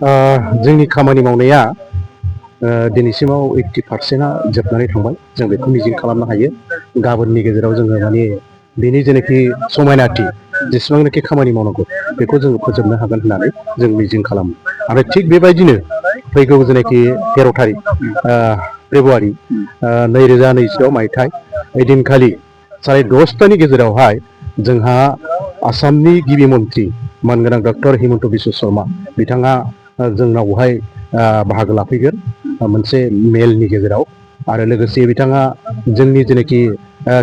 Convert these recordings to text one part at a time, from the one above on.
जोंनि खामानि मावनाया दिनैसिमाव 80%आ जोबनानै थांबाय। जों बेखौ मिजिं खालामनो हायो गाबोननि गेजेराव जोङो माने बेनि जेनाखि समायनाथि जेसेबांनाखि खामानि मावनांगौ बेखौ जोङो फोजोबनो हागोन होननानै जों मिजिं खालामो। आरो थिग बेबायदिनो फैगौ जेनाखि 13 तारिख फेब्रुवारि 2022 मायथाइ ओइदिनखालि 10:30 गेजेरावहाय जोंहा आसामनि गिबि मन्थ्रि मानगोनां डक्टर हिमन्त बिश्व शर्मा बिथाङा जोंनावहाय बाहागो लाफैगोन मोनसे मेलनि गेजेराव। आरो लोगोसे बिथाङा जोंनि जेनाखि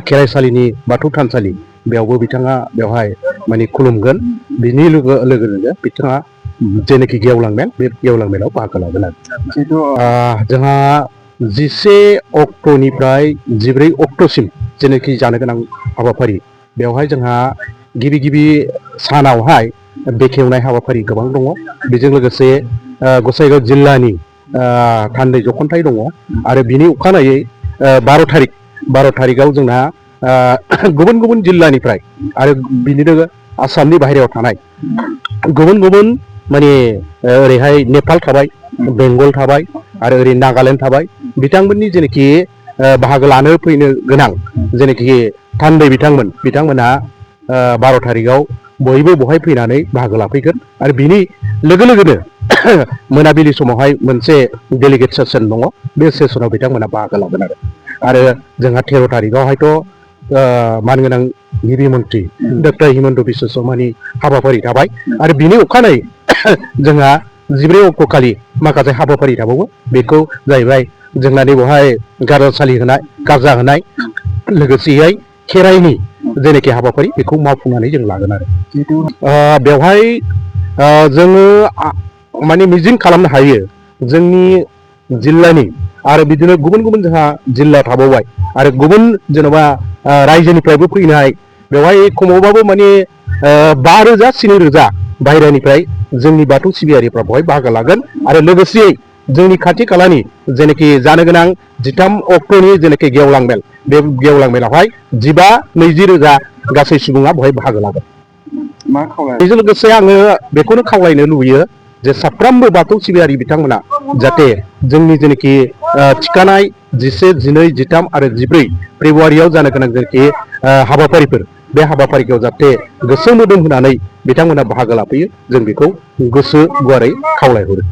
खेराइसालिनि बाथौ थानसालि बेयावबो बिथाङा बेवहाय माने खुलुमगोन। बिनि लोगो लोगोनो बिथाङा जेनाखि गेवलां मेल बे गेवलां मेलाव बाहागो लागोन आरो जोंहा 11 अक्ट'निफ्राय 14 अक्ट'सिम जेनाखि जानो गोनां हाबाफारि बेवहाय जोंहा गिबि सानावहाय बेखेवनाय हाबाफारि गोबां दङ। बेजों लोगोसे गसाइगाव जिल्लानि थान्दै जख'न्थाय दङ। आरो बिनि अखानायै 12 तारिखआव जोंना गुबुन गुबुन जिल्लानिफ्राय आरो बिनिनो आसामनि बाहेरायाव थानाय गुबुन माने ओरैहाय नेपाल थाबाय, बेंगल थाबाय आरो ओरै नागालेण्ड थाबाय बिथांमोननि जेनाखि बाहागो लानो फैनो गोनां जेनाखि थान्दै बिथांमोनहा 12 तारिखआव बयबो बहाय फैनानै बाहागो लाफैगोन। आरो बिनि लोगो लोगोनो मोनाबिलि समावहाय मोनसे डेलिगेट सेसन दङ। बे सेसनाव बिथांमोना बाहागो लागोन आरो जोंहा 13 तारिखआवहायथ' मानगोनां गिबि मन्थ्रि डक्टर हिमन्त बिश्व शर्मानि हाबाफारि थाबाय। आरो बिनि अखानायै जोंहा 14 अक्ट' खालि माखासे हाबाफारि थाबावो। बेखौ जाहैबाय जोंना बेवहाय गारजा होनाय लोगोसेयै खेराइनि जेनाखि हाबाफारि बेखौ मावफुंनानै जों लागोन आरो बेवहाय जोङो माने मिजिं खालामनो हायो जोंनि जिल्लानि आरो बिदिनो गुबुन गुबुन जोंहा जिल्ला थाबावबाय आरो गुबुन जेन'बा रायजोनिफ्रायबो फैनाय बेवहाय खमावबाबो माने 5,000 7,000 बाहेरानिफ्राय जोंनि बाथौ सिबियारिफ्रा बेवहाय बाहागो लागोन। आरो लोगोसेयै जोंनि खाथि खालानि जेनाखि जानो गोनां 13 अक्ट'नि जेनाखि गेवलां मेल बे गेवलां मेलावहाय 15-20 गासै सुबुङा बेवहाय बाहागो लागोन। बेजों लोगोसे आङो बेखौनो खावलायनो लुबैयो जे साफ्रोमबो बाथौ सिबियारि बिथांमोना जाहाथे जोंनि जेनाखि थिखानाय 11, 12, 13 आरो 14 फेब्रुवारियाव जानो गोनां जेनाखि हाबाफारिफोर बे हाबाफारिखौ जाहाथे गोसो मोदोम होनानै बिथांमोना बाहागो लाफैयो जों बेखौ गोसो गुवारै खावलायहरो।